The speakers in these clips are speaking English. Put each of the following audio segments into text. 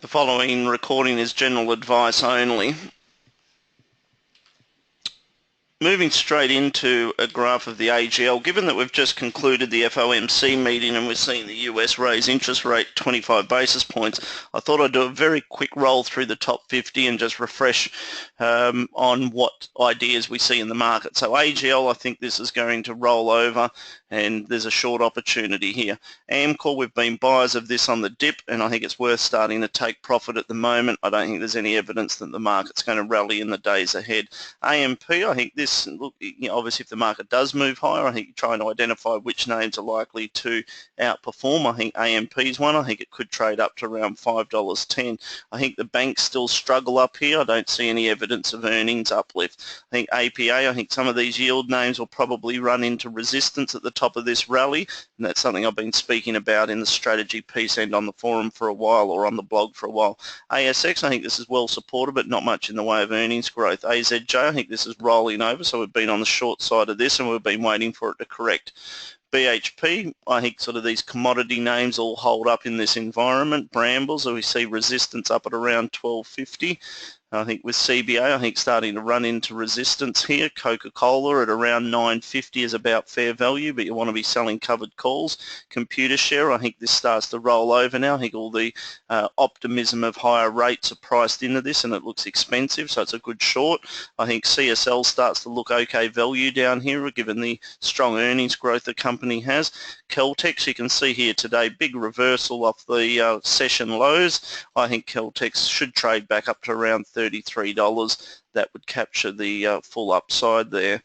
The following recording is general advice only. Moving straight into a graph of the AGL, given that we've just concluded the FOMC meeting and we're seeing the US raise interest rate 25 basis points, I thought I'd do a very quick roll through the top 50 and just refresh on what ideas we see in the market. So AGL, I think this is going to roll over and there's a short opportunity here. Amcor, we've been buyers of this on the dip and I think it's worth starting to take profit at the moment. I don't think there's any evidence that the market's going to rally in the days ahead. AMP, I think this, look, obviously if the market does move higher, I think trying to identify which names are likely to outperform. I think AMP is one. I think it could trade up to around $5.10. I think the banks still struggle up here. I don't see any evidence of earnings uplift. I think APA, I think some of these yield names will probably run into resistance at the top of this rally, and that's something I've been speaking about in the strategy piece and on the forum for a while, or on the blog for a while. ASX, I think this is well supported, but not much in the way of earnings growth. AZJ, I think this is rolling over, so we've been on the short side of this and we've been waiting for it to correct. BHP, I think sort of these commodity names all hold up in this environment. Brambles, we see resistance up at around 12.50. I think with CBA, I think starting to run into resistance here. Coca-Cola at around 9.50 is about fair value, but you want to be selling covered calls. Computershare, I think this starts to roll over now. I think all the optimism of higher rates are priced into this and it looks expensive, so it's a good short. I think CSL starts to look okay value down here given the strong earnings growth the company has. Celtex, you can see here today, big reversal off the session lows. I think Celtex should trade back up to around $33. That would capture the full upside there.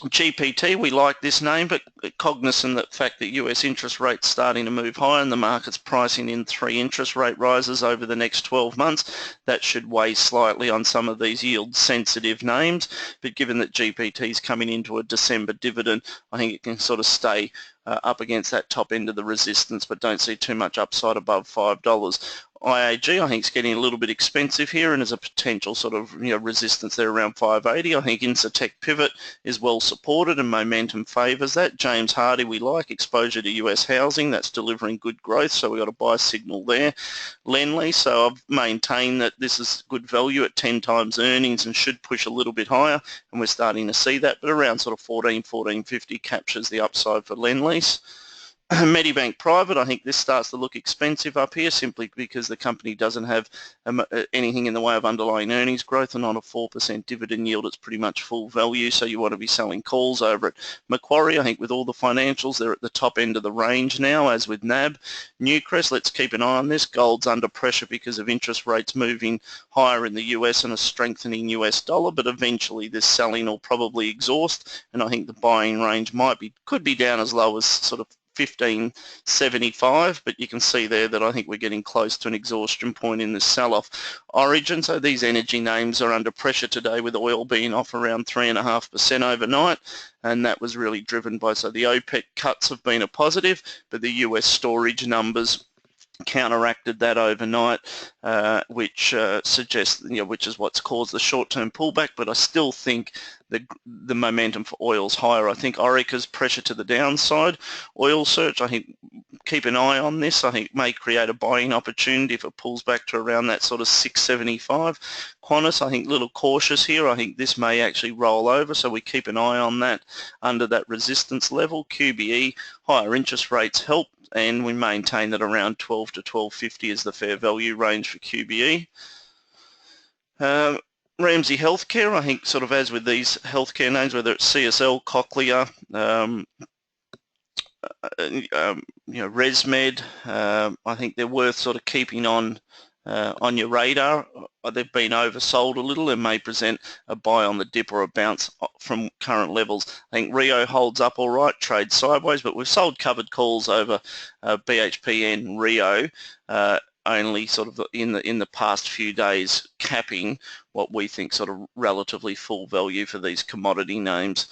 GPT, we like this name, but cognizant of the fact that US interest rates starting to move higher and the market's pricing in 3 interest rate rises over the next 12 months, that should weigh slightly on some of these yield sensitive names. But given that GPT is coming into a December dividend, I think it can sort of stay up against that top end of the resistance, but don't see too much upside above $5. IAG, I think, is getting a little bit expensive here and there's a potential sort of resistance there around 580. I think Incitec Pivot is well supported and momentum favours that. James Hardie, we like exposure to US housing. That's delivering good growth, so we've got a buy signal there. Lendlease, so I've maintained that this is good value at 10 times earnings and should push a little bit higher, and we're starting to see that, but around sort of 14.50 captures the upside for Lendlease. Medibank Private, I think this starts to look expensive up here simply because the company doesn't have anything in the way of underlying earnings growth and on a 4% dividend yield it's pretty much full value, so you want to be selling calls over it. Macquarie, I think with all the financials they're at the top end of the range now, as with NAB. Newcrest, let's keep an eye on this. Gold's under pressure because of interest rates moving higher in the US and a strengthening US dollar, but eventually this selling will probably exhaust and I think the buying range could be down as low as sort of 15.75, but you can see there that I think we're getting close to an exhaustion point in this sell-off. Origin, so these energy names are under pressure today with oil being off around 3.5% overnight, and that was really driven by, so the OPEC cuts have been a positive, but the US storage numbers counteracted that overnight, which suggests, which is what's caused the short-term pullback, but I still think the momentum for oil is higher. I think Orica's pressure to the downside. Oil Search, I think, keep an eye on this. I think may create a buying opportunity if it pulls back to around that sort of 675. Qantas, I think, a little cautious here. I think this may actually roll over, so we keep an eye on that under that resistance level. QBE, higher interest rates help, and we maintain that around 12 to 12.50 is the fair value range for QBE. Ramsay Healthcare, I think, sort of as with these healthcare names, whether it's CSL, Cochlear, ResMed, I think they're worth sort of keeping on your radar. They've been oversold a little and may present a buy on the dip or a bounce from current levels. I think Rio holds up all right, trades sideways, but we've sold covered calls over BHP and Rio only sort of in the past few days, capping what we think sort of relatively full value for these commodity names.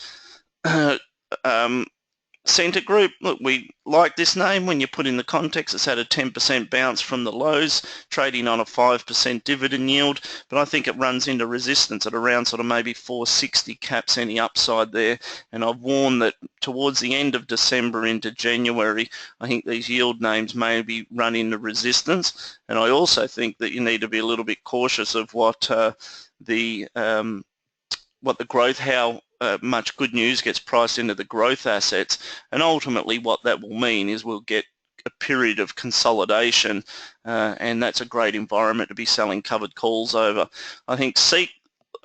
Scentre Group, look, we like this name when you put in the context. It's had a 10% bounce from the lows, trading on a 5% dividend yield, but I think it runs into resistance at around sort of maybe 460 caps any upside there. And I've warned that towards the end of December into January, I think these yield names may be run into resistance. And I also think that you need to be a little bit cautious of what the growth, how much good news gets priced into the growth assets, and ultimately what that will mean is we'll get a period of consolidation, and that's a great environment to be selling covered calls over. I think Seek,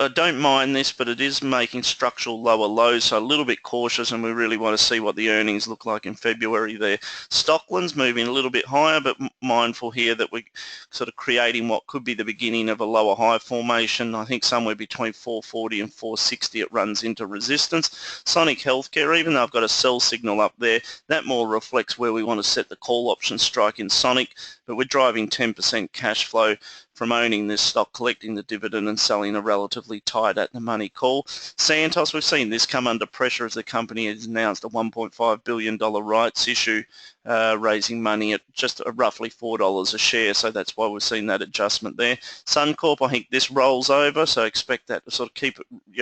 I don't mind this, but it is making structural lower lows, so a little bit cautious, and we really want to see what the earnings look like in February there. Stockland's moving a little bit higher, but mindful here that we're sort of creating what could be the beginning of a lower high formation. I think somewhere between 440 and 460 it runs into resistance. Sonic Healthcare, even though I've got a sell signal up there, that more reflects where we want to set the call option strike in Sonic, but we're driving 10% cash flow from owning this stock, collecting the dividend and selling a relatively tight at-the-money call. Santos, we've seen this come under pressure as the company has announced a $1.5 billion rights issue, raising money at just roughly $4 a share, so that's why we've seen that adjustment there. Suncorp, I think this rolls over, so expect that to sort of keep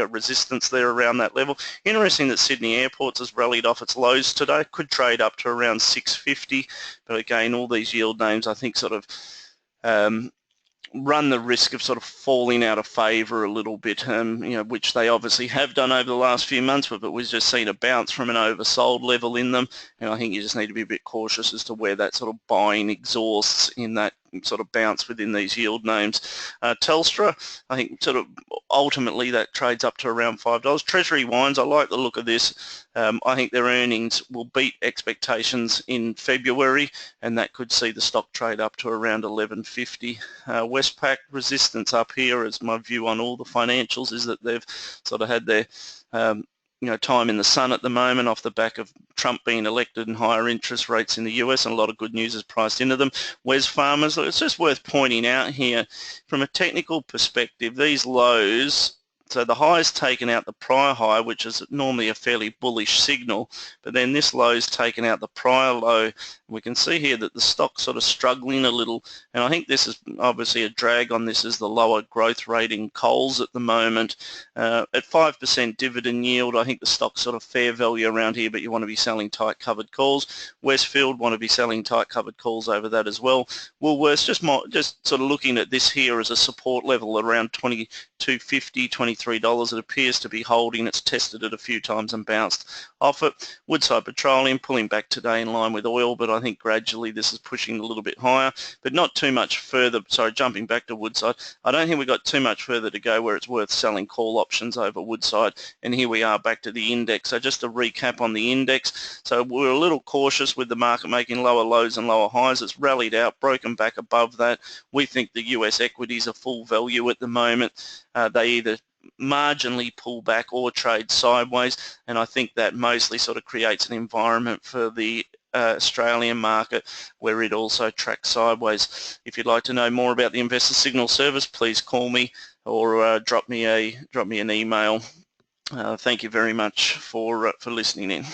resistance there around that level. Interesting that Sydney Airports has rallied off its lows today, could trade up to around 650, but again, all these yield names I think sort of run the risk of sort of falling out of favour a little bit, which they obviously have done over the last few months, but we've just seen a bounce from an oversold level in them, and I think you just need to be a bit cautious as to where that sort of buying exhausts in that sort of bounce within these yield names. Telstra, I think sort of ultimately that trades up to around $5. Treasury Wines, I like the look of this. I think their earnings will beat expectations in February, and that could see the stock trade up to around $11.50. Westpac, resistance up here, as my view on all the financials is that they've sort of had their time in the sun at the moment off the back of Trump being elected and higher interest rates in the US, and a lot of good news is priced into them. Wesfarmers, it's just worth pointing out here from a technical perspective, these lows, so the high's taken out the prior high, which is normally a fairly bullish signal, but then this low's taken out the prior low. We can see here that the stock's sort of struggling a little, and I think this is obviously a drag on this is the lower growth rate in coals at the moment. At 5% dividend yield, I think the stock's sort of fair value around here, but you want to be selling tight covered calls. Westfield want to be selling tight covered calls over that as well. Woolworths, just sort of looking at this here as a support level around $22.50, $23. It appears to be holding. It's tested it a few times and bounced off it. Woodside Petroleum pulling back today in line with oil, but I think gradually this is pushing a little bit higher, but not too much further. Sorry, jumping back to Woodside, I don't think we've got too much further to go where it's worth selling call options over Woodside, and here we are back to the index. So just to recap on the index, so we're a little cautious with the market making lower lows and lower highs. It's rallied out, broken back above that. We think the US equities are full value at the moment. They either marginally pull back or trade sideways, and I think that mostly sort of creates an environment for the Australian market where it also tracks sideways. If you'd like to know more about the Investor Signal service, please call me or drop me an email. Thank you very much for listening in.